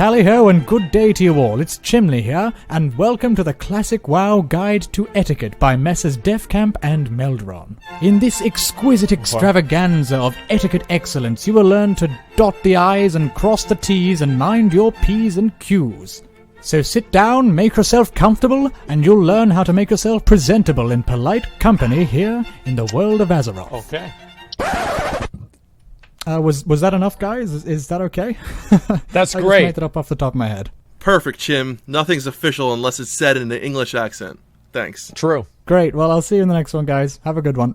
Tally-ho and good day to you all, it's Chimley here, and welcome to the Classic WoW Guide to Etiquette by Messrs Defcamp and Meldron. In this exquisite extravaganza of etiquette excellence, you will learn to dot the I's and cross the T's and mind your P's and Q's. So sit down, make yourself comfortable, and you'll learn how to make yourself presentable in polite company here in the world of Azeroth. Okay. Was that enough, guys? Is that okay? That's I great. just made it up off the top of my head. Perfect, Chim. Nothing's official unless it's said in an English accent. Thanks. True. Great. Well, I'll see you in the next one, guys. Have a good one.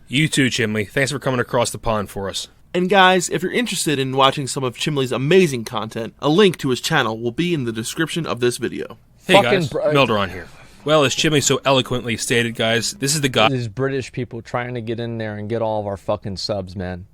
You too, Chimley. Thanks for coming across the pond for us. And guys, if you're interested in watching some of Chimley's amazing content, a link to his channel will be in the description of this video. Hey guys, Meldron here. Well, as Chimley so eloquently stated, guys, this is the guy. These British people trying to get in there and get all of our fucking subs, man.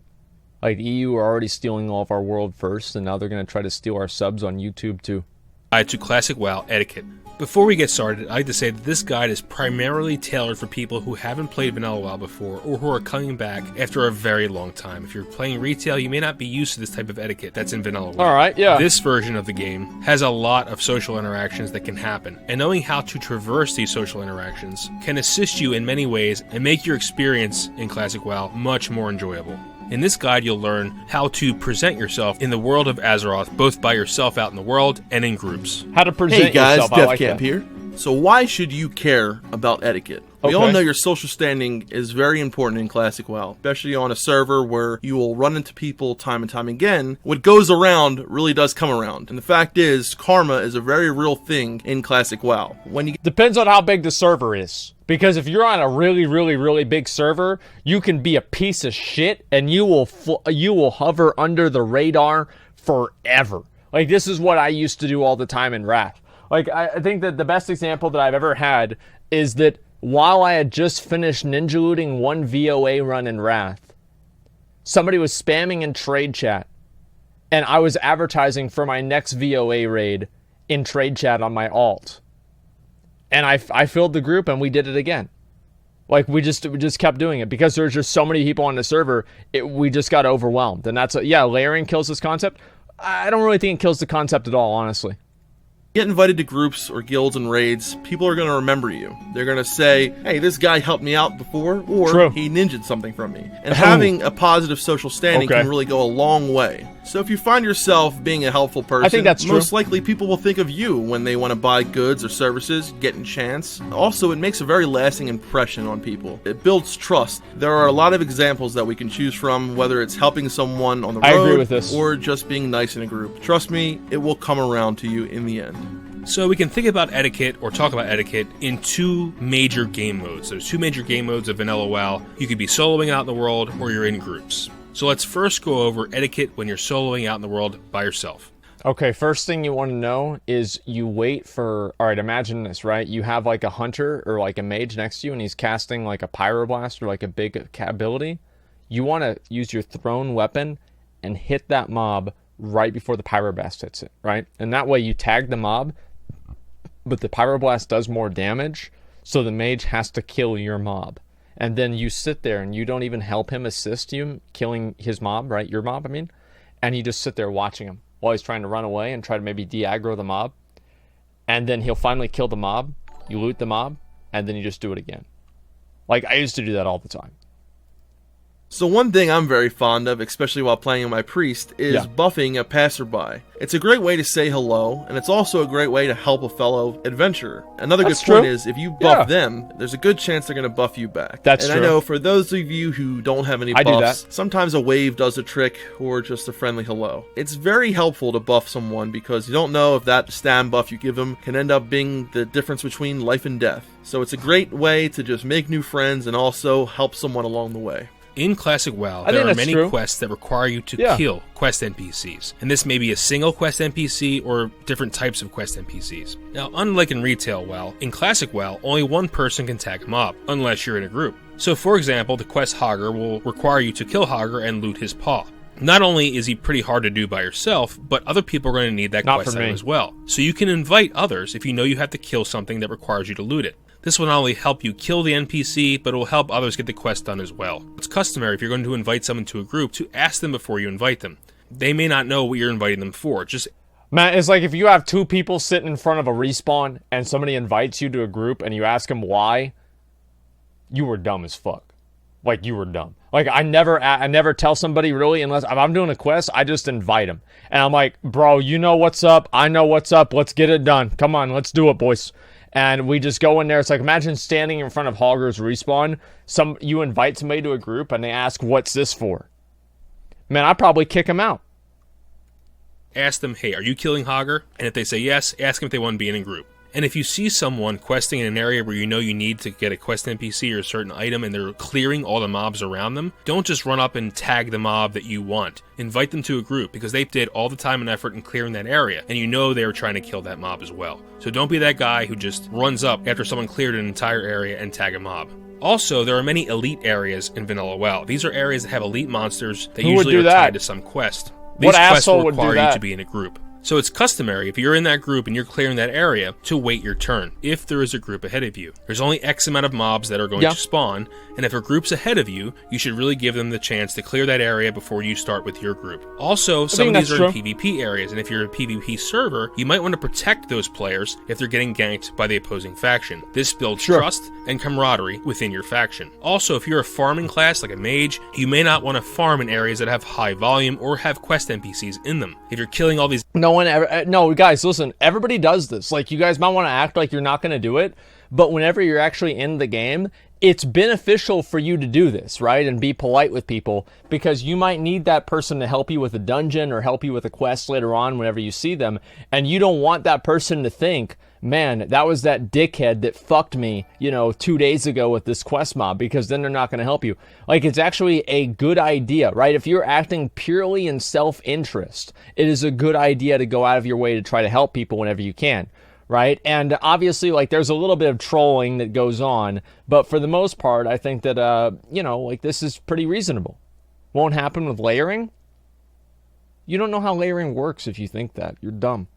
Like, the EU are already stealing all of our world first, and now they're going to try to steal our subs on YouTube, too. Guide to Classic WoW Etiquette. Before we get started, I'd like to say that this guide is primarily tailored for people who haven't played Vanilla WoW before, or who are coming back after a very long time. If you're playing retail, you may not be used to this type of etiquette that's in Vanilla WoW. Alright, yeah. This version of the game has a lot of social interactions that can happen, and knowing how to traverse these social interactions can assist you in many ways and make your experience in Classic WoW much more enjoyable. In this guide, you'll learn how to present yourself in the world of Azeroth, both by yourself out in the world and in groups. How to present Hey guys, yourself, I like Defcamp that. here. So why should you care about etiquette? We all Okay. know your social standing is very important in Classic WoW, especially on a server where you will run into people time and time again. What goes around really does come around. And the fact is, karma is a very real thing in Classic WoW. When you Depends on how big the server is. Because if you're on a really big server, you can be a piece of shit and you will hover under the radar forever. Like, this is what I used to do all the time in Wrath. Like, I think that the best example that I've ever had is that while I had just finished ninja looting one VOA run in Wrath, somebody was spamming in trade chat, and I was advertising for my next VOA raid in trade chat on my alt. And I filled the group, and we did it again. Like, we just kept doing it because there's just so many people on the server. We just got overwhelmed, and that's layering kills this concept. I don't really think it kills the concept at all, honestly. get invited to groups or guilds and raids, people are going to remember you. They're going to say, hey, this guy helped me out before, or True. he ninja'd something from me. And having a positive social standing can really go a long way. So if you find yourself being a helpful person, I think that's most true. likely people will think of you when they want to buy goods or services, get enchants. Also, it makes a very lasting impression on people. It builds trust. There are a lot of examples that we can choose from, whether it's helping someone on the I road agree with this. or just being nice in a group. Trust me, it will come around to you in the end. So we can think about etiquette, or talk about etiquette, in two major game modes. There's two major game modes of Vanilla WoW. You could be soloing out in the world, or you're in groups. So let's first go over etiquette when you're soloing out in the world by yourself. Okay, first thing you want to know is you wait for... Alright, imagine this, right? You have like a hunter or like a mage next to you, and he's casting like a pyroblast or like a big ability. You want to use your thrown weapon and hit that mob right before the pyroblast hits it, right? And that way you tag the mob, but the pyroblast does more damage, so the mage has to kill your mob. And then you sit there and you don't even help him assist you killing his mob, right? Your mob, I mean. And you just sit there watching him while he's trying to run away and try to maybe de-aggro the mob. And then he'll finally kill the mob, you loot the mob, and then you just do it again. Like, I used to do that all the time. So one thing I'm very fond of, especially while playing my priest, is buffing a passerby. It's a great way to say hello, and it's also a great way to help a fellow adventurer. Another good point is, if you buff them, there's a good chance they're going to buff you back. That's true. true. And I know for those of you who don't have any buffs, sometimes a wave does a trick, or just a friendly hello. It's very helpful to buff someone, because you don't know if that stam buff you give them can end up being the difference between life and death. So it's a great way to just make new friends and also help someone along the way. In Classic WoW, there are many quests that require you to kill quest NPCs. And this may be a single quest NPC or different types of quest NPCs. Now, unlike in Retail WoW, in Classic WoW, only one person can tag a mob, unless you're in a group. So for example, the quest Hogger will require you to kill Hogger and loot his paw. Not only is he pretty hard to do by yourself, but other people are going to need that quest item as well. So you can invite others if you know you have to kill something that requires you to loot it. This will not only help you kill the NPC, but it will help others get the quest done as well. It's customary if you're going to invite someone to a group to ask them before you invite them. They may not know what you're inviting them for. Just Man, it's like if you have two people sitting in front of a respawn and somebody invites you to a group and you ask them why, you were dumb as fuck. Like, you were dumb. Like, I never tell somebody really, unless if I'm doing a quest, I just invite them. And I'm like, bro, you know what's up. I know what's up. Let's get it done. Come on, let's do it, boys. And we just go in there. It's like, imagine standing in front of Hogger's respawn. You invite somebody to a group and they ask, what's this for? Man, I'd probably kick them out. Ask them, hey, are you killing Hogger? And if they say yes, ask them if they want to be in a group. And if you see someone questing in an area where you know you need to get a quest NPC or a certain item and they're clearing all the mobs around them, don't just run up and tag the mob that you want. Invite them to a group because they did all the time and effort in clearing that area, and you know they were trying to kill that mob as well. So don't be that guy who just runs up after someone cleared an entire area and tag a mob. Also, there are many elite areas in Vanilla WoW. These are areas that have elite monsters that usually are tied to some quest. These quests will require you to be in a group. So it's customary, if you're in that group and you're clearing that area, to wait your turn, if there is a group ahead of you. There's only X amount of mobs that are going to spawn, and if a group's ahead of you, you should really give them the chance to clear that area before you start with your group. Also, some of these are in PvP areas, and if you're a PvP server, you might want to protect those players if they're getting ganked by the opposing faction. This builds trust and camaraderie within your faction. Also, if you're a farming class like a mage, you may not want to farm in areas that have high volume or have quest NPCs in them. If you're killing all these... No, guys, listen, everybody does this. Like, you guys might want to act like you're not going to do it, but whenever you're actually in the game, it's beneficial for you to do this, right? And be polite with people, because you might need that person to help you with a dungeon or help you with a quest later on whenever you see them, and you don't want that person to think, man, that was that dickhead that fucked me, 2 days ago with this quest mob, because then they're not going to help you. Like, it's actually a good idea, right? If you're acting purely in self-interest, it is a good idea to go out of your way to try to help people whenever you can, right? And obviously, like, there's a little bit of trolling that goes on, but for the most part, I think that, this is pretty reasonable. Won't happen with layering. You don't know how layering works if you think that. You're dumb.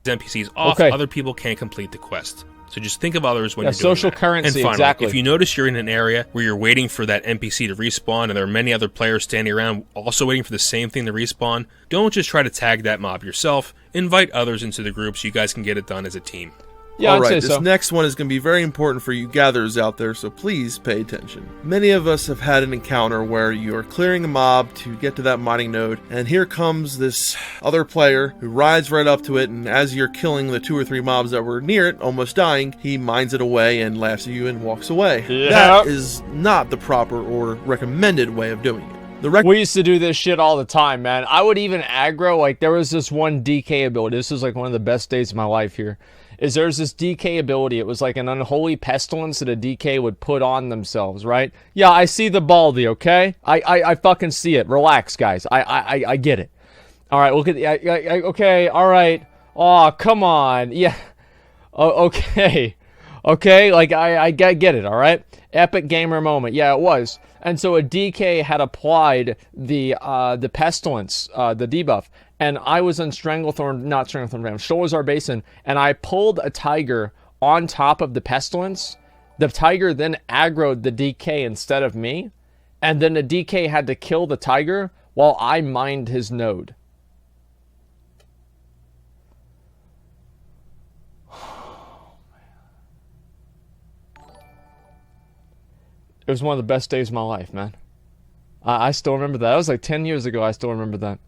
NPCs off, other people can't complete the quest. So just think of others when you're doing social that. currency, and finally, exactly. If you notice you're in an area where you're waiting for that NPC to respawn and there are many other players standing around also waiting for the same thing to respawn, don't just try to tag that mob yourself. Invite others into the group so you guys can get it done as a team. Yeah, all right, this next one is going to be very important for you gatherers out there, so please pay attention. Many of us have had an encounter where you are clearing a mob to get to that mining node, and here comes this other player who rides right up to it, and as you're killing the 2 or 3 mobs that were near it, almost dying, he mines it away and laughs at you and walks away. Yeah. That is not the proper or recommended way of doing it. We used to do this shit all the time, man. I would even aggro, like, there was this one DK ability. This was like one of the best days of my life here. There's this DK ability. It was like an unholy pestilence that a DK would put on themselves, right? Yeah, I see the baldy, okay? I fucking see it. Relax, guys. I get it. All right, look at the... okay, all right. Oh, come on. Yeah. Okay. Okay, like, I get it, all right? Epic gamer moment. Yeah, it was. And so a DK had applied the pestilence, the debuff, and I was on not Stranglethorn, Sholazar Basin, and I pulled a tiger on top of the pestilence. The tiger then aggroed the DK instead of me, and then the DK had to kill the tiger while I mined his node. It was one of the best days of my life, man. I still remember that. That was like 10 years ago. I still remember that.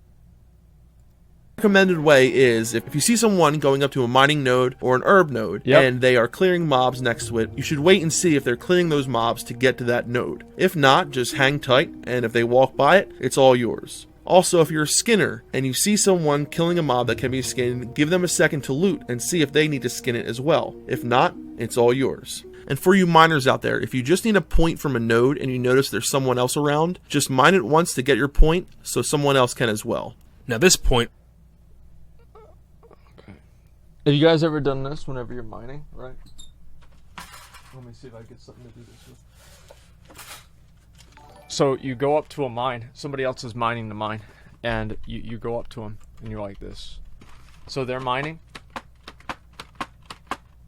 Recommended way is if you see someone going up to a mining node or an herb node and they are clearing mobs next to it, you should wait and see if they're clearing those mobs to get to that node. If not, just hang tight, and if they walk by it, it's all yours. Also, if you're a skinner and you see someone killing a mob that can be skinned, give them a second to loot and see if they need to skin it as well. If not, it's all yours. And for you miners out there, if you just need a point from a node and you notice there's someone else around, just mine it once to get your point so someone else can as well. Now this point... Have you guys ever done this whenever you're mining, right? Let me see if I get something to do this with. So you go up to a mine. Somebody else is mining the mine. And you go up to them and you're like this. So they're mining.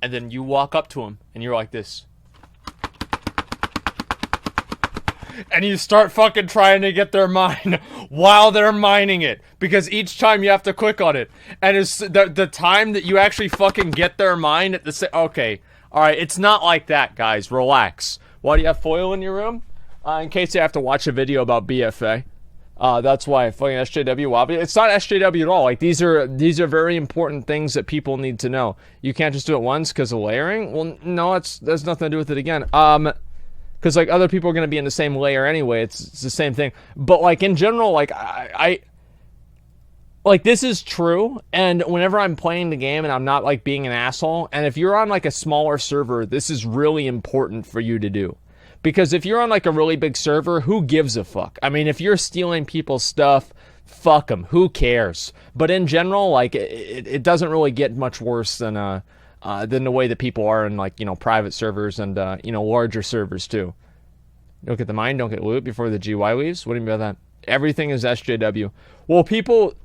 And then you walk up to them and you're like this. and you start fucking trying to get their mine while they're mining it, because each time you have to click on it, and it's the time that you actually fucking get their mine at the same. Okay, all right, it's not like that, guys. Relax. Why do you have foil in your room? In case you have to watch a video about BFA. That's why fucking SJW. It's not SJW at all. Like, these are very important things that people need to know. You can't just do it once because of layering. Well, no, there's nothing to do with it again. Because like other people are gonna be in the same layer anyway. It's the same thing. But like in general, like I like, this is true. And whenever I'm playing the game and I'm not like being an asshole, and if you're on like a smaller server, this is really important for you to do. Because if you're on like a really big server, who gives a fuck? I mean, if you're stealing people's stuff, fuck them. Who cares? But in general, like, it doesn't really get much worse than the way that people are in, like, you know, private servers and, you know, larger servers too. Don't get the mine, don't get loot before the GY leaves. What do you mean by that? Everything is SJW. Well, people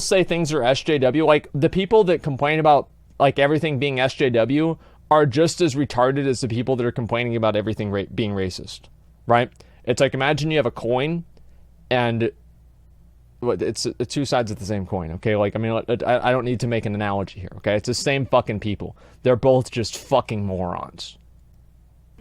say things are SJW. Like, the people that complain about like everything being SJW are just as retarded as the people that are complaining about everything being racist, right? It's like, imagine you have a coin, and it's two sides of the same coin, okay? Like, I mean, I don't need to make an analogy here, okay? It's the same fucking people. They're both just fucking morons.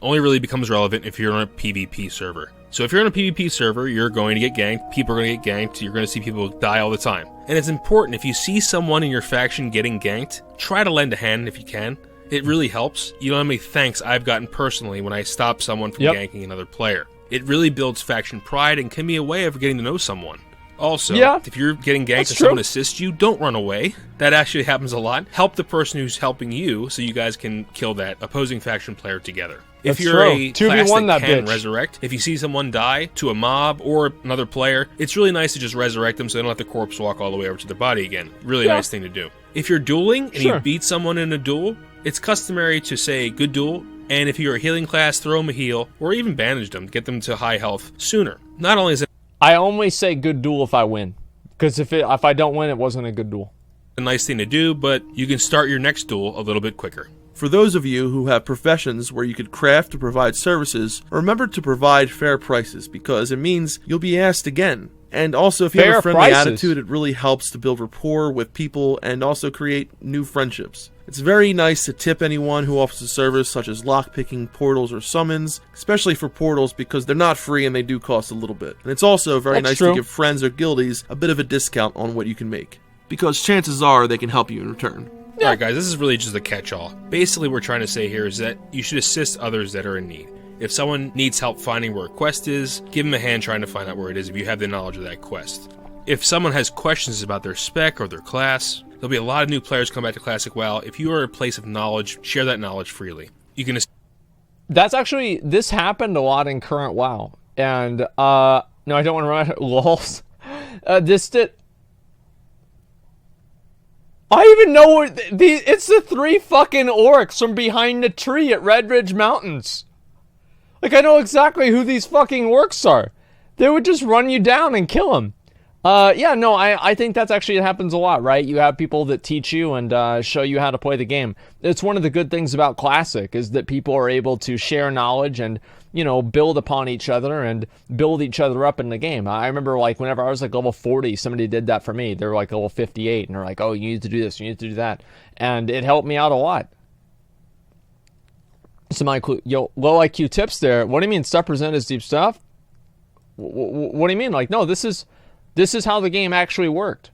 Only really becomes relevant if you're on a PvP server. So if you're on a PvP server, you're going to get ganked, people are going to get ganked, you're going to see people die all the time. And it's important, if you see someone in your faction getting ganked, try to lend a hand if you can. It really helps. You know how many thanks I've gotten personally when I stop someone from ganking another player. It really builds faction pride and can be a way of getting to know someone. Also, if you're getting ganked and someone assists you, don't run away. That actually happens a lot. Help the person who's helping you so you guys can kill that opposing faction player together. If you're a class that can resurrect, if you see someone die to a mob or another player, it's really nice to just resurrect them so they don't have to corpse walk all the way over to their body again. Really nice thing to do. If you're dueling and you beat someone in a duel, it's customary to say good duel, and if you're a healing class, throw them a heal, or even bandage them to get them to high health sooner. Not only is it I only say good duel if I win, because if I don't win, it wasn't a good duel. A nice thing to do, but you can start your next duel a little bit quicker. For those of you who have professions where you could craft or provide services, remember to provide fair prices, because it means you'll be asked again. And also, if you have a friendly attitude, it really helps to build rapport with people and also create new friendships. It's very nice to tip anyone who offers a service such as lockpicking, portals, or summons, especially for portals because they're not free and they do cost a little bit. And it's also very nice to give friends or guildies a bit of a discount on what you can make, because chances are they can help you in return. Alright guys, this is really just a catch-all. Basically what we're trying to say here is that you should assist others that are in need. If someone needs help finding where a quest is, give them a hand trying to find out where it is if you have the knowledge of that quest. If someone has questions about their spec or their class, there'll be a lot of new players come back to Classic WoW. If you are a place of knowledge, share that knowledge freely. You can. That's actually, this happened a lot in current WoW, and no, I don't want to run lols. This did. I even know where it's the 3 fucking orcs from behind the tree at Red Ridge Mountains. Like, I know exactly who these fucking orcs are. They would just run you down and kill them. Yeah, no, I think that's actually, it happens a lot, right? You have people that teach you and show you how to play the game. It's one of the good things about Classic, is that people are able to share knowledge and, you know, build upon each other and build each other up in the game. I remember, like, whenever I was, like, level 40, somebody did that for me. They were, like, level 58, and they're like, oh, you need to do this, you need to do that. And it helped me out a lot. Some low IQ tips there. What do you mean, stuff presented as deep stuff? What do you mean? Like, no, this is how the game actually worked.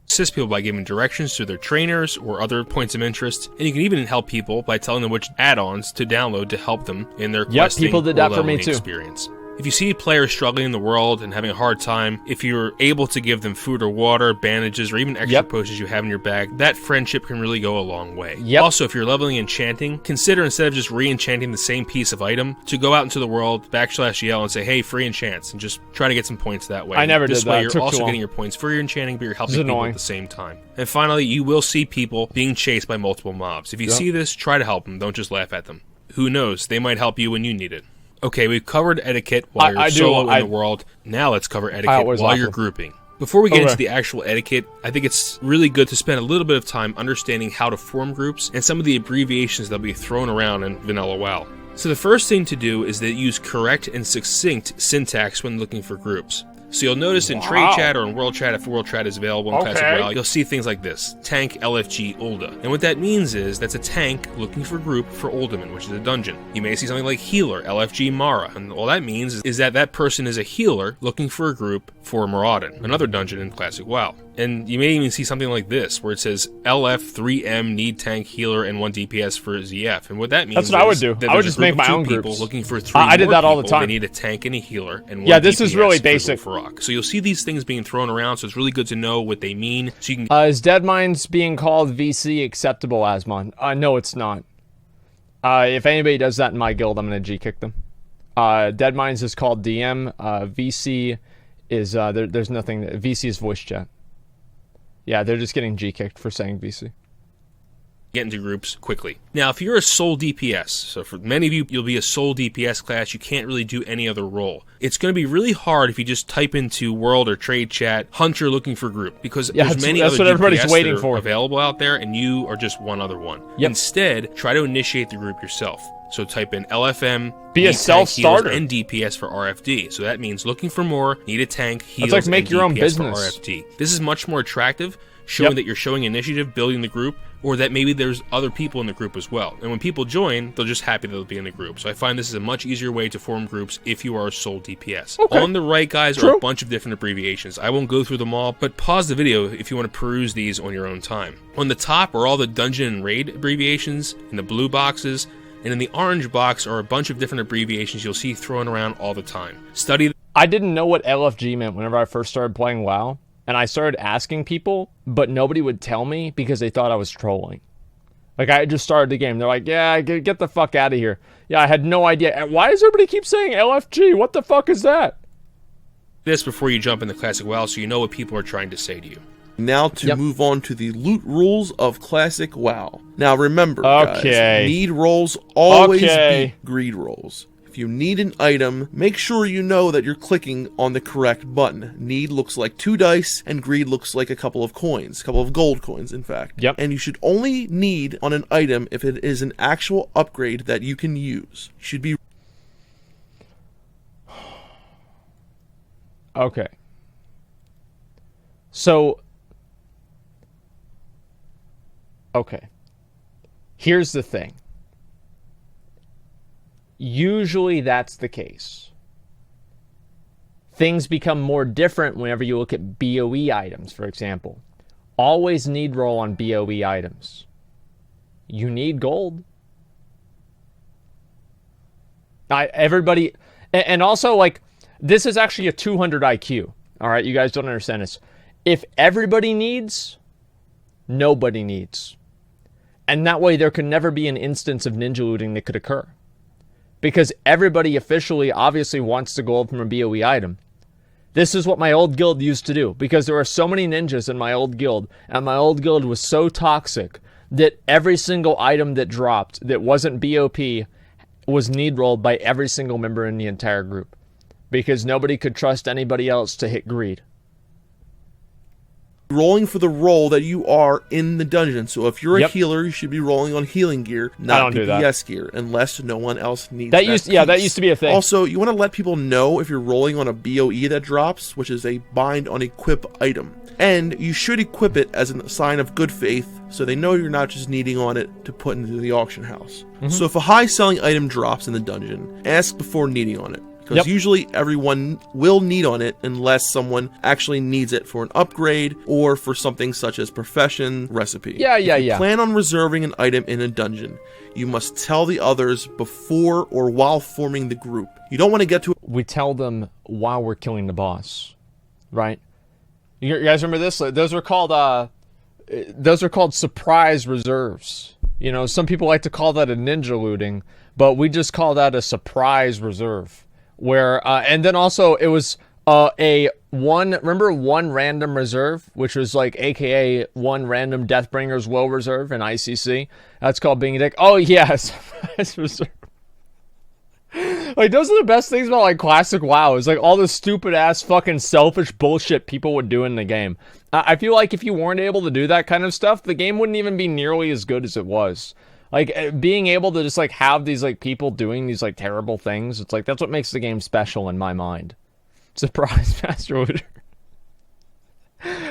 Assist people by giving directions to their trainers or other points of interest, and you can even help people by telling them which add-ons to download to help them in their questing people did that for me too. Experience. If you see players struggling in the world and having a hard time, if you're able to give them food or water, bandages, or even extra potions you have in your bag, that friendship can really go a long way. Also, if you're leveling enchanting, consider, instead of just re-enchanting the same piece of item, to go out into the world, /yell, and say, hey, free enchants, and just try to get some points that way. I never did that. This way, you're also getting your points for your enchanting, but you're helping people at the same time. And finally, you will see people being chased by multiple mobs. If you see this, try to help them. Don't just laugh at them. Who knows? They might help you when you need it. Okay, we've covered etiquette while you're solo in the world. Now let's cover etiquette while you're grouping. Before we get into the actual etiquette, I think it's really good to spend a little bit of time understanding how to form groups and some of the abbreviations that'll be thrown around in vanilla WoW. So the first thing to do is that use correct and succinct syntax when looking for groups. So you'll notice in Trade Chat or in World Chat, if World Chat is available in Classic WoW, you'll see things like this: Tank LFG Ulda. And what that means is that's a tank looking for group for Uldaman, which is a dungeon. You may see something like Healer LFG Mara, and all that means is that that person is a healer looking for a group for Maraudon, another dungeon in Classic WoW. And you may even see something like this, where it says LF3M need tank healer and 1 DPS for ZF. And what that means that's what I would do. I would just make my own people groups. Looking for 3 I did that all the time. They need a tank and a healer and 1 yeah, this DPS is really basic. For rock. So you'll see these things being thrown around, so it's really good to know what they mean. So you can. Is Deadmines being called VC acceptable, Asmon? No, it's not. If anybody does that in my guild, I'm going to G-kick them. Deadmines is called DM. VC is there's nothing. VC is voice chat. Yeah, they're just getting G-kicked for saying VC. Get into groups quickly. Now, if you're a sole DPS, so for many of you, you'll be a sole DPS class, you can't really do any other role. It's going to be really hard if you just type into World or Trade Chat, Hunter looking for group, because there's many other DPS waiting that are available out there, and you are just one other one. Yep. Instead, try to initiate the group yourself. So type in LFM, be a self-starter, and DPS for RFD. So that means looking for more, need a tank, heals, like make and your DPS own business. For RFD. This is much more attractive, showing that you're showing initiative, building the group, or that maybe there's other people in the group as well. And when people join, they're just happy that they'll be in the group. So I find this is a much easier way to form groups if you are a sole DPS. Okay. On the right, guys, are a bunch of different abbreviations. I won't go through them all, but pause the video if you want to peruse these on your own time. On the top are all the dungeon and raid abbreviations, in the blue boxes, and in the orange box are a bunch of different abbreviations you'll see thrown around all the time. I didn't know what LFG meant whenever I first started playing WoW, and I started asking people, but nobody would tell me because they thought I was trolling. Like, I just started the game. They're like, yeah, get the fuck out of here. Yeah, I had no idea. Why does everybody keep saying LFG? What the fuck is that? This before you jump into Classic WoW so you know what people are trying to say to you. Now to move on to the loot rules of Classic WoW. Now remember, guys, need rolls always beat greed rolls. If you need an item, make sure you know that you're clicking on the correct button. Need looks like 2 dice, and greed looks like a couple of coins. A couple of gold coins, in fact. Yep. And you should only need on an item if it is an actual upgrade that you can use. You should be... Okay. So... Okay. Here's the thing. Usually that's the case. Things become more different whenever you look at BOE items, for example. Always need roll on BOE items. You need gold. Everybody... And also, like, this is actually a 200 IQ. All right, you guys don't understand this. If everybody needs, nobody needs. And that way there can never be an instance of ninja looting that could occur. Because everybody officially obviously wants the gold from a BOE item. This is what my old guild used to do. Because there were so many ninjas in my old guild. And my old guild was so toxic that every single item that dropped that wasn't BOP was need rolled by every single member in the entire group. Because nobody could trust anybody else to hit greed. Rolling for the role that you are in the dungeon. So if you're a healer, you should be rolling on healing gear, not DPS gear, unless no one else needs that. That used to be a thing. Also, you want to let people know if you're rolling on a BOE that drops, which is a bind on equip item. And you should equip it as a sign of good faith, so they know you're not just needing on it to put into the auction house. So if a high selling item drops in the dungeon, ask before needing on it. Because usually everyone will need on it unless someone actually needs it for an upgrade or for something such as profession, recipe. If you plan on reserving an item in a dungeon, you must tell the others before or while forming the group. You don't want to get to... We tell them while we're killing the boss, right? You guys remember this? Those are called surprise reserves. You know, some people like to call that a ninja looting, but we just call that a surprise reserve. Where and then also it was one random reserve, which was like AKA one random Deathbringer's WoW reserve in ICC. That's called being a dick. Oh yes, reserve. Like those are the best things about like classic WoW. Is like all the stupid ass fucking selfish bullshit people would do in the game. I feel like if you weren't able to do that kind of stuff, the game wouldn't even be nearly as good as it was. Like, being able to just, like, have these, like, people doing these, like, terrible things, it's like, that's what makes the game special in my mind. Surprise, Master Looter.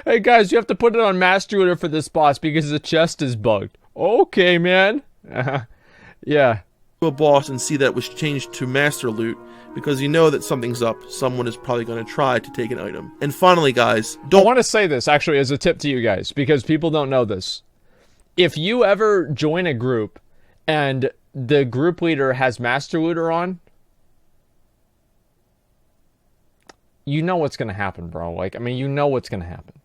Hey, guys, you have to put it on Master Looter for this boss because the chest is bugged. Okay, man. Yeah. A boss and see that it was changed to Master Loot because you know that something's up. Someone is probably going to try to take an item. And finally, guys, I want to say this, actually, as a tip to you guys, because people don't know this. If you ever join a group and the group leader has Master Looter on, you know what's going to happen, bro. Like, I mean, you know what's going to happen.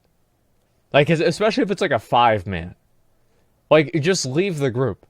Like, especially if it's like a 5-man. Like, just leave the group.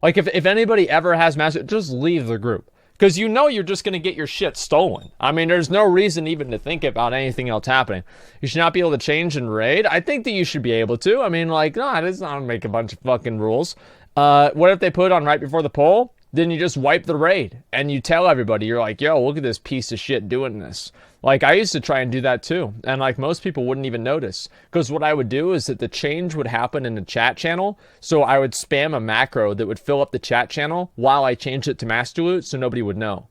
Like, if anybody ever has Master, just leave the group. Because you know you're just going to get your shit stolen. I mean, there's no reason even to think about anything else happening. You should not be able to change and raid. I think that you should be able to. I mean, like, no, it's not make a bunch of fucking rules. What if they put it on right before the poll? Then you just wipe the raid. And you tell everybody, you're like, yo, look at this piece of shit doing this. Like, I used to try and do that too. And, like, most people wouldn't even notice. Because what I would do is that the change would happen in the chat channel. So I would spam a macro that would fill up the chat channel while I changed it to Master Loot so nobody would know.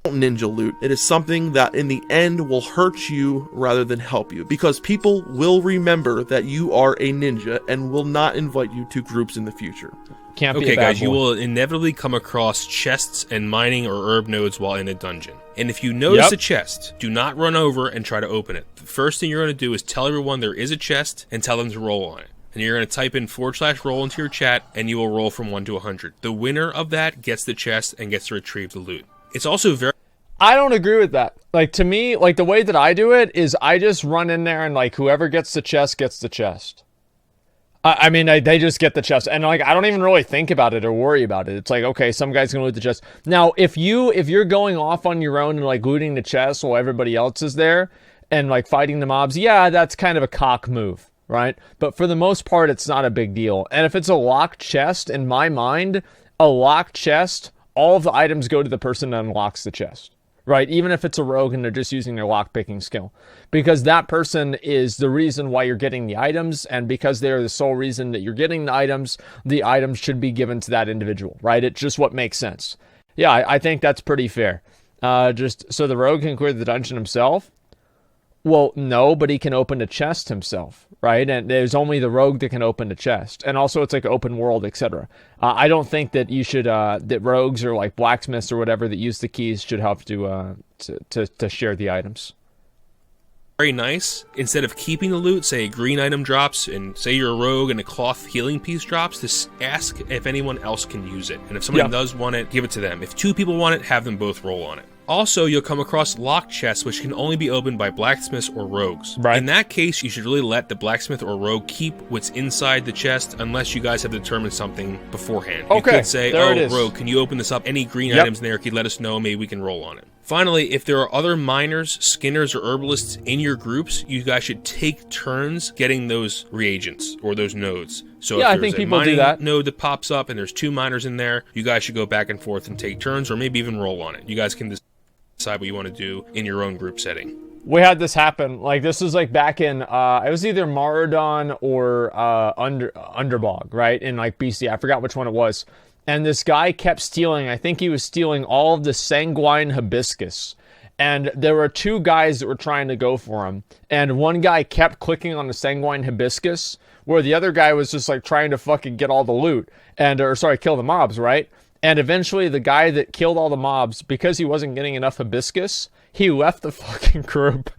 Ninja loot. It is something that in the end will hurt you rather than help you. Because people will remember that you are a ninja and will not invite you to groups in the future. Can't be okay, a bad guys, boy. you will inevitably come across chests and mining or herb nodes while in a dungeon. And if you notice a chest, do not run over and try to open it. The first thing you're going to do is tell everyone there is a chest and tell them to roll on it. And you're going to type in /roll into your chat, and you will roll from 1 to 100. The winner of that gets the chest and gets to retrieve the loot. It's also very... I don't agree with that. Like, to me, like, the way that I do it is I just run in there and, like, whoever gets the chest gets the chest. I mean, they just get the chest. And, like, I don't even really think about it or worry about it. It's like, okay, some guy's gonna loot the chest. Now, if you're going off on your own and, like, looting the chest while everybody else is there and, like, fighting the mobs, yeah, that's kind of a cock move, right? But for the most part, it's not a big deal. And if it's a locked chest, in my mind, a locked chest, all of the items go to the person that unlocks the chest. Right, even if it's a rogue and they're just using their lockpicking skill. Because that person is the reason why you're getting the items, and because they're the sole reason that you're getting the items should be given to that individual, right? It's just what makes sense. Yeah, I think that's pretty fair. Just so the rogue can clear the dungeon himself? Well, no, but he can open the chest himself, right? And there's only the rogue that can open the chest. And also it's like open world, etc. I don't think that you should, that rogues or like blacksmiths or whatever that use the keys should have to share the items. Very nice. Instead of keeping the loot, say a green item drops, and say you're a rogue and a cloth healing piece drops, just ask if anyone else can use it. And if somebody does want it, give it to them. If 2 people want it, have them both roll on it. Also, you'll come across locked chests, which can only be opened by blacksmiths or rogues. Right. In that case, you should really let the blacksmith or rogue keep what's inside the chest, unless you guys have determined something beforehand. Okay, you could say, there rogue, can you open this up? Any green items in there, can you let us know? Maybe we can roll on it. Finally, if there are other miners, skinners, or herbalists in your groups, you guys should take turns getting those reagents or those nodes. So if there's a mining node that pops up and there's 2 miners in there, you guys should go back and forth and take turns, or maybe even roll on it. You guys can decide what you want to do in your own group setting. We had this happen. Like, this was like back in, it was either Maradon or Underbog, right? In like BC. I forgot which one it was. And this guy kept stealing, I think he was stealing all of the sanguine hibiscus. And there were 2 guys that were trying to go for him. And one guy kept clicking on the sanguine hibiscus, where the other guy was just like trying to fucking get all the loot. Kill the mobs, right? And eventually the guy that killed all the mobs, because he wasn't getting enough hibiscus, he left the fucking group.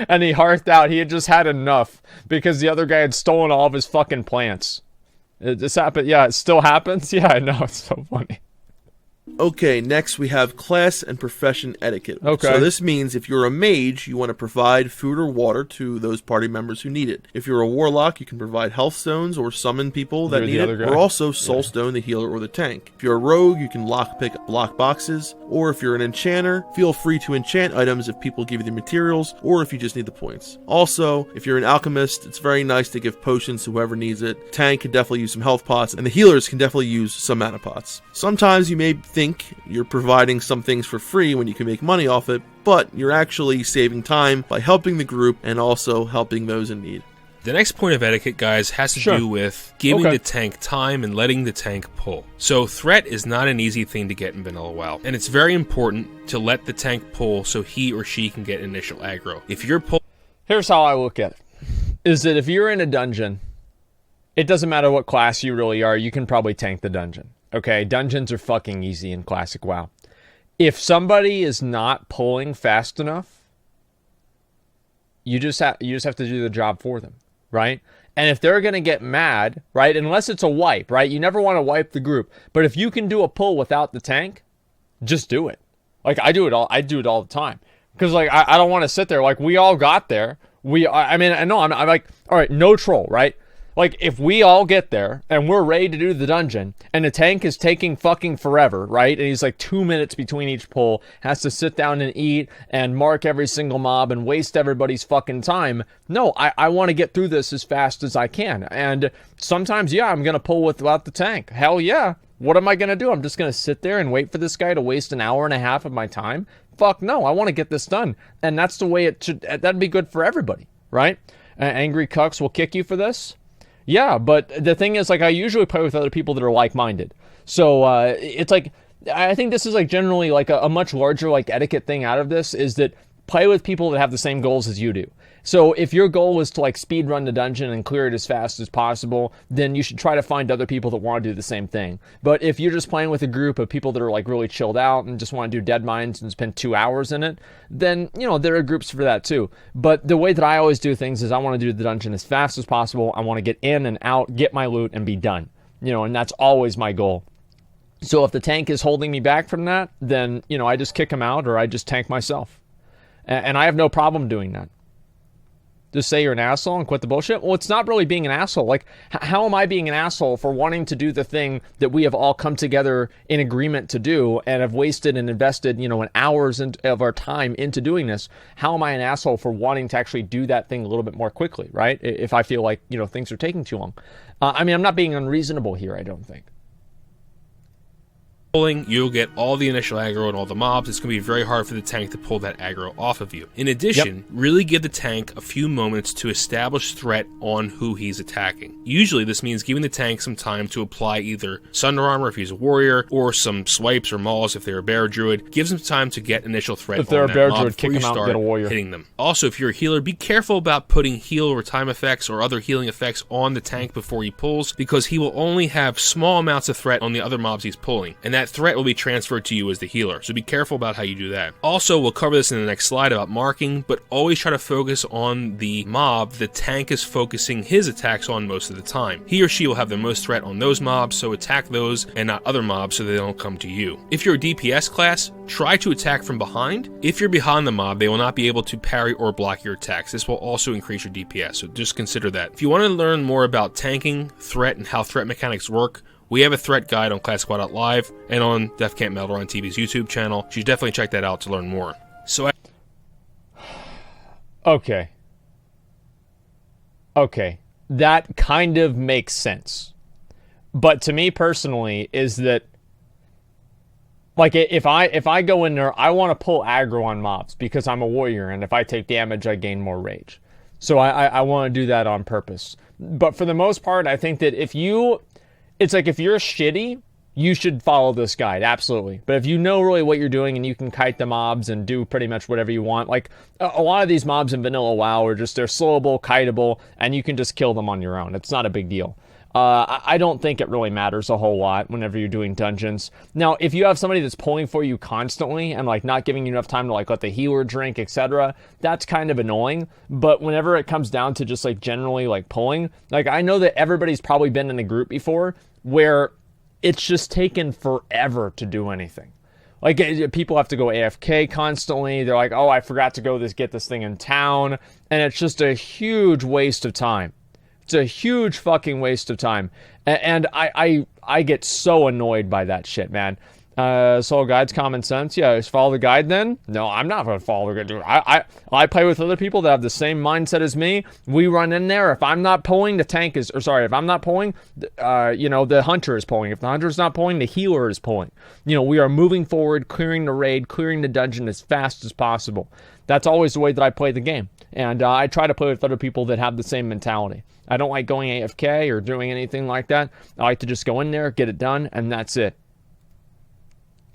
And he hearthed out. He had just had enough because the other guy had stolen all of his fucking plants. This happened. Yeah, it still happens. Yeah, I know. It's so funny. Okay, next we have class and profession etiquette. Okay. So this means if you're a mage, you want to provide food or water to those party members who need it. If you're a warlock, you can provide health stones or summon people that need it, or also soulstone the healer or the tank. If you're a rogue, you can lockpick block boxes, or if you're an enchanter, feel free to enchant items if people give you the materials, or if you just need the points. Also, if you're an alchemist, it's very nice to give potions to whoever needs it. Tank can definitely use some health pots, and the healers can definitely use some mana pots. Sometimes you may think you're providing some things for free when you can make money off it, but you're actually saving time by helping the group and also helping those in need. The next point of etiquette, guys, has to do with giving the tank time and letting the tank pull. So threat is not an easy thing to get in vanilla WoW, and it's very important to let the tank pull so he or she can get initial aggro. If you're Here's how I look at it, is that if you're in a dungeon, it doesn't matter what class you really are, you can probably tank the dungeon. Okay, dungeons are fucking easy in Classic WoW. If somebody is not pulling fast enough, you just have to do the job for them, right? And if they're gonna get mad, right, unless it's a wipe, right? You never want to wipe the group. But if you can do a pull without the tank, just do it. Like I do it all the time. Because like I don't want to sit there. Like we all got there. I'm like, all right, no troll, right? Like, if we all get there, and we're ready to do the dungeon, and the tank is taking fucking forever, right? And he's like 2 minutes between each pull, has to sit down and eat, and mark every single mob, and waste everybody's fucking time. No, I want to get through this as fast as I can. And sometimes, yeah, I'm going to pull without the tank. Hell yeah. What am I going to do? I'm just going to sit there and wait for this guy to waste an hour and a half of my time? Fuck no, I want to get this done. And that's the way it should, that'd be good for everybody, right? Angry cucks will kick you for this. Yeah, but the thing is, like, I usually play with other people that are like-minded. So, it's like, I think this is, like, generally, like, a much larger, like, etiquette thing out of this is that play with people that have the same goals as you do. So, if your goal was to, like, speed run the dungeon and clear it as fast as possible, then you should try to find other people that want to do the same thing. But if you're just playing with a group of people that are, like, really chilled out and just want to do dead mines and spend 2 hours in it, then, you know, there are groups for that too. But the way that I always do things is I want to do the dungeon as fast as possible. I want to get in and out, get my loot, and be done. You know, and that's always my goal. So if the tank is holding me back from that, then, you know, I just kick him out or I just tank myself. And I have no problem doing that. Just say you're an asshole and quit the bullshit? Well, it's not really being an asshole. Like, how am I being an asshole for wanting to do the thing that we have all come together in agreement to do and have wasted and invested, you know, an hours of our time into doing this? How am I an asshole for wanting to actually do that thing a little bit more quickly, right? If I feel like, you know, things are taking too long. I mean, I'm not being unreasonable here, I don't think. You'll get all the initial aggro and all the mobs. It's going to be very hard for the tank to pull that aggro off of you. In addition, really give the tank a few moments to establish threat on who he's attacking. Usually this means giving the tank some time to apply either Sunder Armor if he's a warrior, or some swipes or mauls if they're a bear druid. Gives them time to get initial threat if they're on a bear that mob druid, kick before them you out and get a start warrior. hitting them. Also, if you're a healer, be careful about putting heal or time effects or other healing effects on the tank before he pulls, because he will only have small amounts of threat on the other mobs he's pulling, and that threat will be transferred to you as the healer, so be careful about how you do that. Also, we'll cover this in the next slide about marking, but always try to focus on the mob the tank is focusing his attacks on most of the time. He or she will have the most threat on those mobs, so attack those and not other mobs so they don't come to you. If you're a DPS class, try to attack from behind. If you're behind the mob, they will not be able to parry or block your attacks. This will also increase your DPS, so just consider that. If you want to learn more about tanking, threat, and how threat mechanics work, we have a threat guide on ClassicWoW.live and on Def Camp Melder on TV's YouTube channel. You should definitely check that out to learn more. So, okay, that kind of makes sense. But to me personally, is that like if I go in there, I want to pull aggro on mobs because I'm a warrior, and if I take damage, I gain more rage. So I want to do that on purpose. But for the most part, I think that it's like if you're shitty, you should follow this guide, absolutely. But if you know really what you're doing and you can kite the mobs and do pretty much whatever you want, like a lot of these mobs in vanilla WoW are just, they're slowable, kiteable, and you can just kill them on your own. It's not a big deal. I don't think it really matters a whole lot whenever you're doing dungeons. Now, if you have somebody that's pulling for you constantly and like not giving you enough time to like let the healer drink, etc., that's kind of annoying. But whenever it comes down to just like generally like pulling, like I know that everybody's probably been in a group before where it's just taken forever to do anything. Like people have to go AFK constantly. They're like, oh, I forgot to get this thing in town, and it's just a huge waste of time. It's a huge fucking waste of time. And I get so annoyed by that shit, man. Solo guide's common sense. Yeah, just follow the guide then? No, I'm not going to follow the guide. I play with other people that have the same mindset as me. We run in there. If I'm not pulling, if I'm not pulling, the hunter is pulling. If the hunter's not pulling, the healer is pulling. We are moving forward, clearing the raid, clearing the dungeon as fast as possible. That's always the way that I play the game. And I try to play with other people that have the same mentality. I don't like going AFK or doing anything like that. I like to just go in there, get it done, and that's it.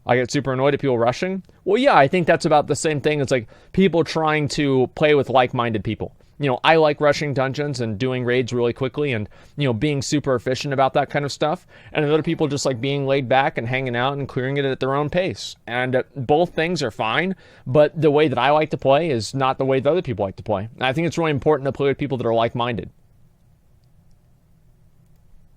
I get super annoyed at people rushing. Well, yeah, I think that's about the same thing. It's like people trying to play with like-minded people. I like rushing dungeons and doing raids really quickly and, being super efficient about that kind of stuff. And other people just like being laid back and hanging out and clearing it at their own pace. And both things are fine, but the way that I like to play is not the way that other people like to play. And I think it's really important to play with people that are like-minded.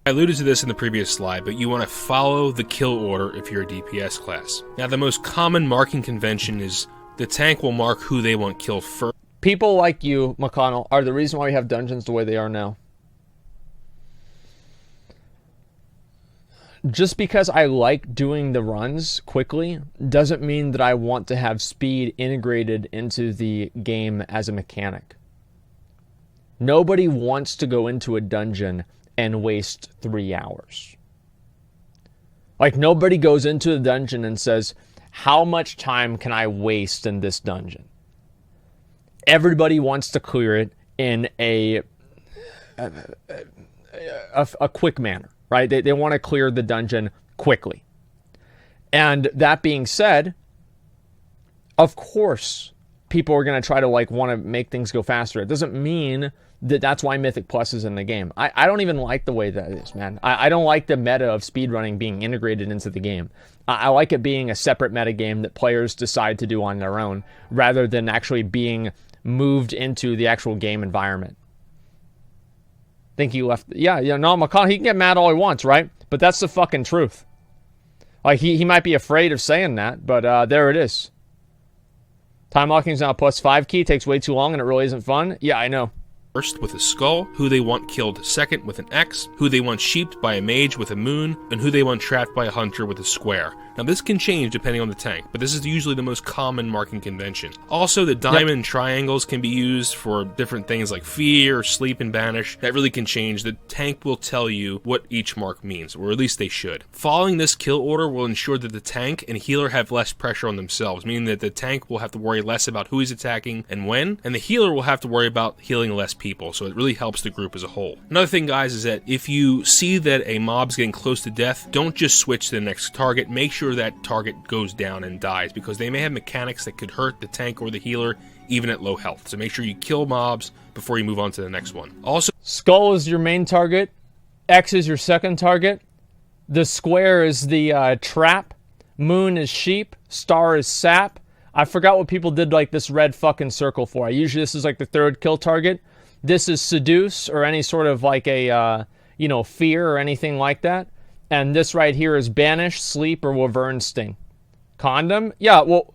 I alluded to this in the previous slide, but you want to follow the kill order if you're a DPS class. Now, the most common marking convention is the tank will mark who they want killed first. People like you, McConnell, are the reason why we have dungeons the way they are now. Just because I like doing the runs quickly doesn't mean that I want to have speed integrated into the game as a mechanic. Nobody wants to go into a dungeon and waste 3 hours. Like, nobody goes into the dungeon and says, how much time can I waste in this dungeon? Everybody wants to clear it in a quick manner, right? They want to clear the dungeon quickly. And that being said, of course, people are going to try to want to make things go faster. It doesn't mean that's why Mythic Plus is in the game. I don't even like the way that is, man. I don't like the meta of speedrunning being integrated into the game. I like it being a separate meta game that players decide to do on their own, rather than actually being moved into the actual game environment. Think he left... Yeah, no, McConnell, he can get mad all he wants, right? But that's the fucking truth. Like, he might be afraid of saying that, but there it is. Time locking is now a +5 key. Takes way too long and it really isn't fun. Yeah, I know. First with a skull, who they want killed second with an X, who they want sheeped by a mage with a moon, and who they want trapped by a hunter with a square. Now this can change depending on the tank, but this is usually the most common marking convention. Also, the diamond triangles can be used for different things like fear, sleep, and banish. That really can change. The tank will tell you what each mark means, or at least they should. Following this kill order will ensure that the tank and healer have less pressure on themselves, meaning that the tank will have to worry less about who he's attacking and when, and the healer will have to worry about healing less people, so it really helps the group as a whole. Another thing, guys, is that if you see that a mob's getting close to death, don't just switch to the next target. Make sure that target goes down and dies, because they may have mechanics that could hurt the tank or the healer even at low health. So make sure you kill mobs before you move on to the next one. Also, skull is your main target, X is your second target, the square is the trap, moon is sheep, star is sap. I forgot what people did this red fucking circle for. Usually this is the third kill target. This is seduce, or any sort of a fear or anything like that. And this right here is banish, sleep, or wyvern sting. Condom? Yeah, well...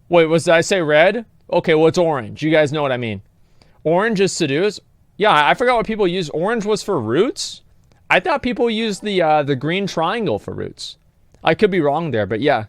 Wait, did I say red? Okay, well, it's orange. You guys know what I mean. Orange is seduce. Yeah, I forgot what people use. Orange was for roots? I thought people used the green triangle for roots. I could be wrong there, but yeah.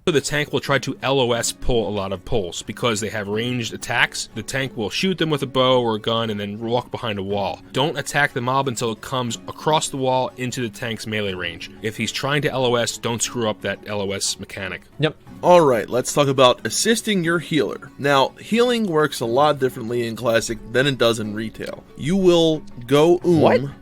The tank will try to LOS pull a lot of pulls because they have ranged attacks. The tank will shoot them with a bow or a gun and then walk behind a wall. Don't attack the mob until it comes across the wall into the tank's melee range. If he's trying to LOS, don't screw up that LOS mechanic. Yep. Alright, let's talk about assisting your healer. Now, healing works a lot differently in Classic than it does in Retail. You will go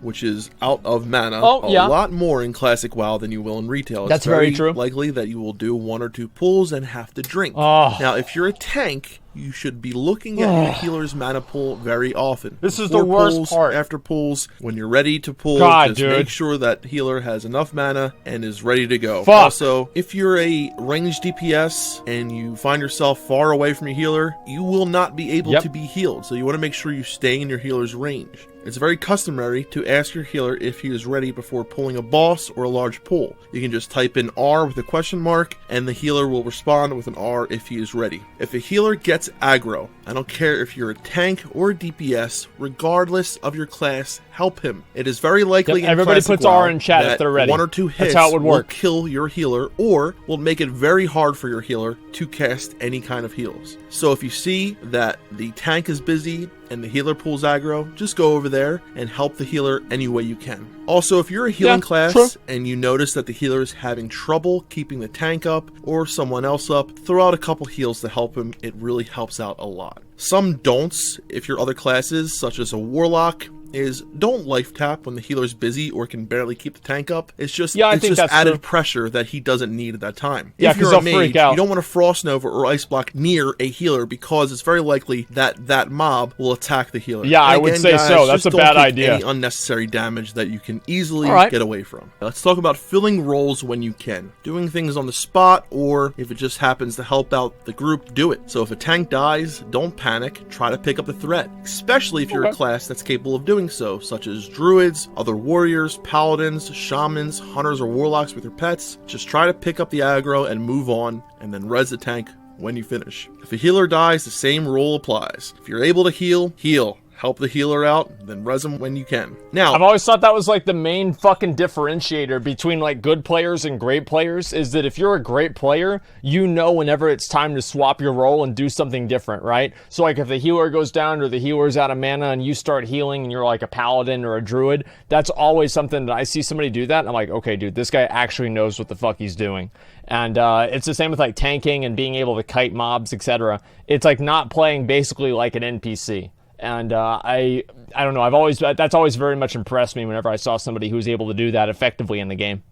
which is out of mana, a lot more in Classic WoW than you will in Retail. That's very true. It's likely that you will do 1 or 2 pulls and have to drink. Now, if you're a tank, you should be looking at your healer's mana pool very often. This is the worst part. After pulls, when you're ready to pull, just make sure that healer has enough mana and is ready to go. Also, if you're a ranged DPS and you find yourself far away from your healer, you will not be able to be healed. So you want to make sure you stay in your healer's range. It's very customary to ask your healer if he is ready before pulling a boss or a large pull. You can just type in R with a question mark, and the healer will respond with an R if he is ready. If a healer gets It's aggro. I don't care if you're a tank or a DPS, regardless of your class, help him. It is very likely in everybody Classic puts WoW R in chat if they're ready. 1 or 2 hits That's how it would work. will kill your healer, or will make it very hard for your healer to cast any kind of heals. So if you see that the tank is busy and the healer pulls aggro, just go over there and help the healer any way you can. Also, if you're a healing class and you notice that the healer is having trouble keeping the tank up or someone else up, throw out a couple heals to help him. It really helps out a lot. Some don'ts, if you're other classes, such as a warlock, is don't life tap when the healer's busy or can barely keep the tank up. It's just added pressure that he doesn't need at that time. Yeah, if you're a mage, you don't want to Frost Nova or Ice Block near a healer because it's very likely that that mob will attack the healer. Yeah, I would say so. That's a bad idea. Any unnecessary damage that you can easily get away from. Let's talk about filling roles when you can. Doing things on the spot, or if it just happens to help out the group, do it. So if a tank dies, don't panic. Try to pick up the threat, especially if you're a class that's capable of doing so, such as druids, other warriors, paladins, shamans, hunters, or warlocks with your pets. Just try to pick up the aggro and move on, and then res the tank when you finish. If a healer dies, the same rule applies. If you're able to heal, heal. Help the healer out, then res him when you can. Now, I've always thought that was like the main fucking differentiator between like good players and great players, is that if you're a great player, you know whenever it's time to swap your role and do something different, right? So like if the healer goes down or the healer's out of mana and you start healing and you're like a paladin or a druid, that's always something that I see somebody do that and I'm like, okay, dude, this guy actually knows what the fuck he's doing. And it's the same with like tanking and being able to kite mobs, etc. It's like not playing basically like an NPC. And I don't know, that's always very much impressed me whenever I saw somebody who's able to do that effectively in the game.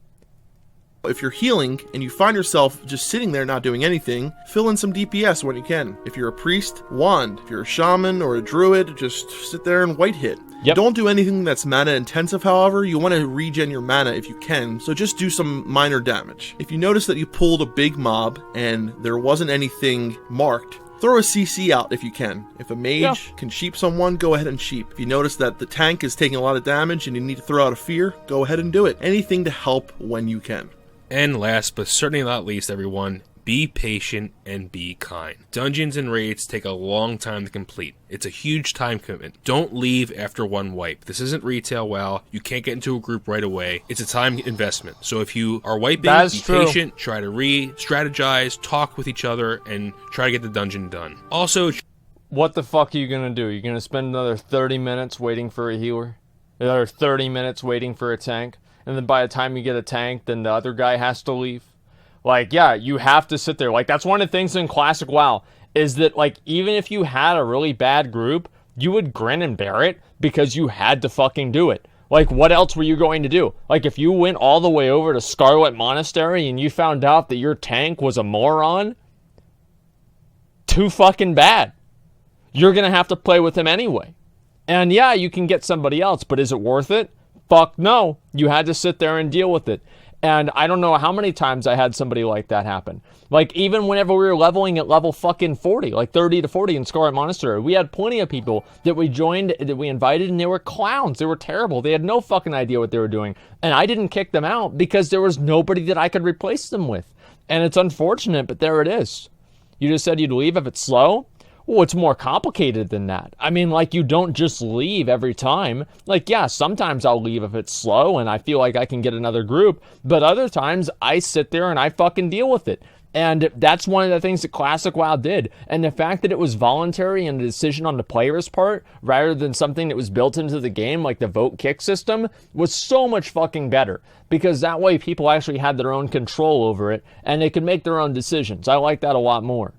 If you're healing and you find yourself just sitting there not doing anything, fill in some DPS when you can. If you're a priest, wand. If you're a shaman or a druid, just sit there and white hit. Yep. Don't do anything that's mana intensive, however. You want to regen your mana if you can, so just do some minor damage. If you notice that you pulled a big mob and there wasn't anything marked, throw a CC out if you can. If a mage can sheep someone, go ahead and sheep. If you notice that the tank is taking a lot of damage and you need to throw out a fear, go ahead and do it. Anything to help when you can. And last, but certainly not least, everyone, be patient and be kind. Dungeons and raids take a long time to complete. It's a huge time commitment. Don't leave after one wipe. This isn't retail WoW. You can't get into a group right away. It's a time investment. So if you are wiping, be patient, try to strategize, talk with each other, and try to get the dungeon done. Also, what the fuck are you gonna do? You're gonna spend another 30 minutes waiting for a healer? Another 30 minutes waiting for a tank? And then by the time you get a tank, then the other guy has to leave? Like, yeah, you have to sit there. Like, that's one of the things in Classic WoW, is that, like, even if you had a really bad group, you would grin and bear it because you had to fucking do it. Like, what else were you going to do? Like, if you went all the way over to Scarlet Monastery and you found out that your tank was a moron, too fucking bad. You're going to have to play with him anyway. And yeah, you can get somebody else, but is it worth it? Fuck no. You had to sit there and deal with it. And I don't know how many times I had somebody like that happen. Like, even whenever we were leveling at level fucking 40, like 30 to 40 in Scarlet Monastery, we had plenty of people that we joined, that we invited, and they were clowns. They were terrible. They had no fucking idea what they were doing. And I didn't kick them out because there was nobody that I could replace them with. And it's unfortunate, but there it is. You just said you'd leave if it's slow? Well, it's more complicated than that. I mean, like, you don't just leave every time. Like, yeah, sometimes I'll leave if it's slow and I feel like I can get another group, but other times I sit there and I fucking deal with it. And that's one of the things that Classic WoW did. And the fact that it was voluntary and a decision on the player's part, rather than something that was built into the game, like the vote kick system, was so much fucking better. Because that way people actually had their own control over it, and they could make their own decisions. I like that a lot more.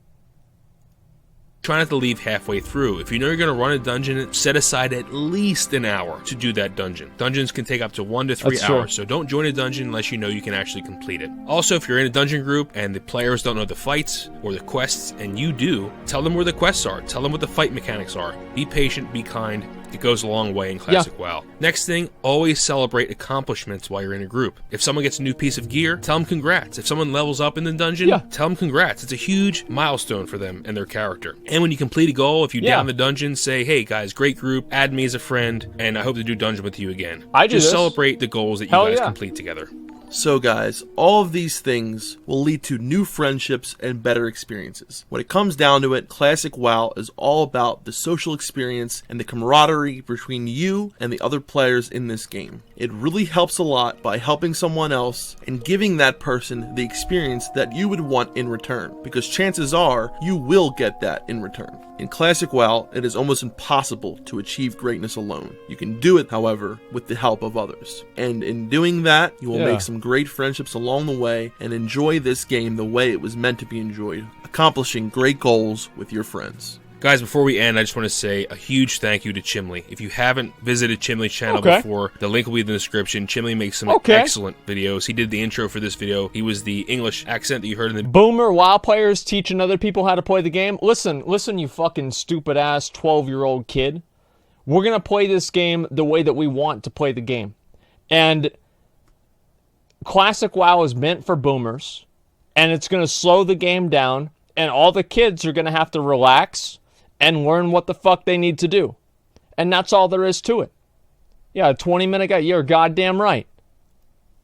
Try not to leave halfway through. If you know you're going to run a dungeon, set aside at least an hour to do that dungeon. Dungeons can take up to 1 to 3 hours, so don't join a dungeon unless you know you can actually complete it. Also, if you're in a dungeon group and the players don't know the fights or the quests, and you do, tell them where the quests are. Tell them what the fight mechanics are. Be patient, be kind. It goes a long way in Classic WoW. Next thing, always celebrate accomplishments while you're in a group. If someone gets a new piece of gear, tell them congrats. If someone levels up in the dungeon, tell them congrats. It's a huge milestone for them and their character. And when you complete a goal, if you down the dungeon, say, hey guys, great group, add me as a friend, and I hope to do dungeon with you again. Just celebrate the goals that you guys complete together. So guys, all of these things will lead to new friendships and better experiences. When it comes down to it, Classic WoW is all about the social experience and the camaraderie between you and the other players in this game. It really helps a lot by helping someone else and giving that person the experience that you would want in return, because chances are you will get that in return. In Classic WoW, it is almost impossible to achieve greatness alone. You can do it, however, with the help of others. And in doing that, you will make some great friendships along the way and enjoy this game the way it was meant to be enjoyed, accomplishing great goals with your friends. Guys, before we end, I just want to say a huge thank you to Chimley. If you haven't visited Chimley's channel before, the link will be in the description. Chimley makes some excellent videos. He did the intro for this video. He was the English accent that you heard in the... Boomer WoW players teaching other people how to play the game. Listen, you fucking stupid-ass 12-year-old kid. We're going to play this game the way that we want to play the game. And Classic WoW is meant for boomers, and it's going to slow the game down, and all the kids are going to have to relax and learn what the fuck they need to do. And that's all there is to it. Yeah, a 20-minute guy. You're goddamn right.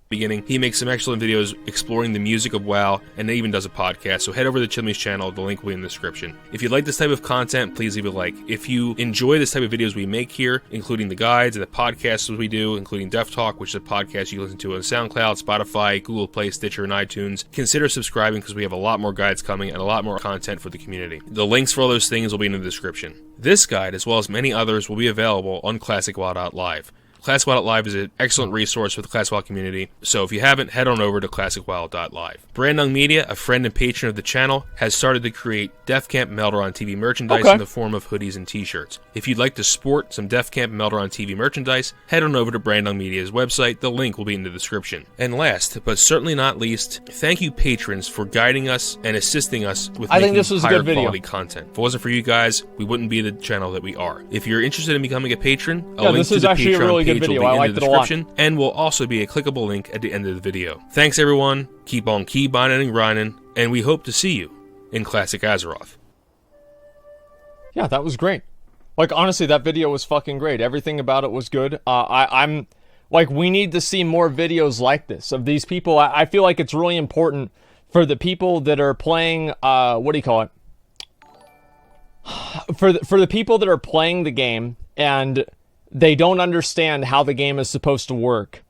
Beginning. He makes some excellent videos exploring the music of WoW, and even does a podcast, so head over to Chimley's channel, the link will be in the description. If you like this type of content, please leave a like. If you enjoy this type of videos we make here, including the guides and the podcasts we do, including Dev Talk, which is a podcast you can listen to on SoundCloud, Spotify, Google Play, Stitcher, and iTunes, consider subscribing because we have a lot more guides coming and a lot more content for the community. The links for all those things will be in the description. This guide, as well as many others, will be available on ClassicWow.live. ClassicWow.live is an excellent resource for the Classic WoW community, so if you haven't, head on over to ClassicWow.live. Brandung Media, a friend and patron of the channel, has started to create Def Camp Melderon TV merchandise in the form of hoodies and t-shirts. If you'd like to sport some Def Camp Melderon TV merchandise, head on over to Brandung Media's website, the link will be in the description. And last, but certainly not least, thank you patrons for guiding us and assisting us with making higher quality content. If it wasn't for you guys, we wouldn't be the channel that we are. If you're interested in becoming a patron, a link to the Patreon page will be in the description, and will also be a clickable link at the end of the video. Thanks everyone, keep on keybinding and grinding, and we hope to see you in Classic Azeroth. Yeah, that was great. Like, honestly, that video was fucking great. Everything about it was good. I'm like, we need to see more videos like this of these people. I feel like it's really important for the people that are playing, what do you call it? For the people that are playing the game and they don't understand how the game is supposed to work.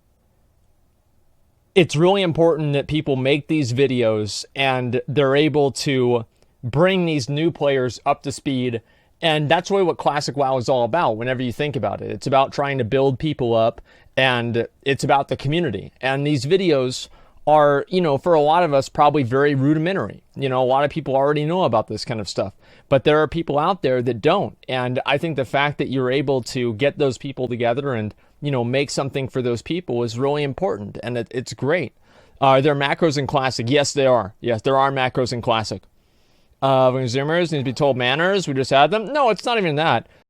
It's really important that people make these videos and they're able to bring these new players up to speed. And that's really what Classic WoW is all about whenever you think about it. It's about trying to build people up, and it's about the community. And these videos are, you know, for a lot of us, probably very rudimentary. You know, a lot of people already know about this kind of stuff, but there are people out there that don't. And I think the fact that you're able to get those people together and, you know, make something for those people is really important, and it's great. Are there macros in Classic? Yes, they are. Yes, there are macros in Classic. Consumers need to be told manners. We just had them. No, it's not even that.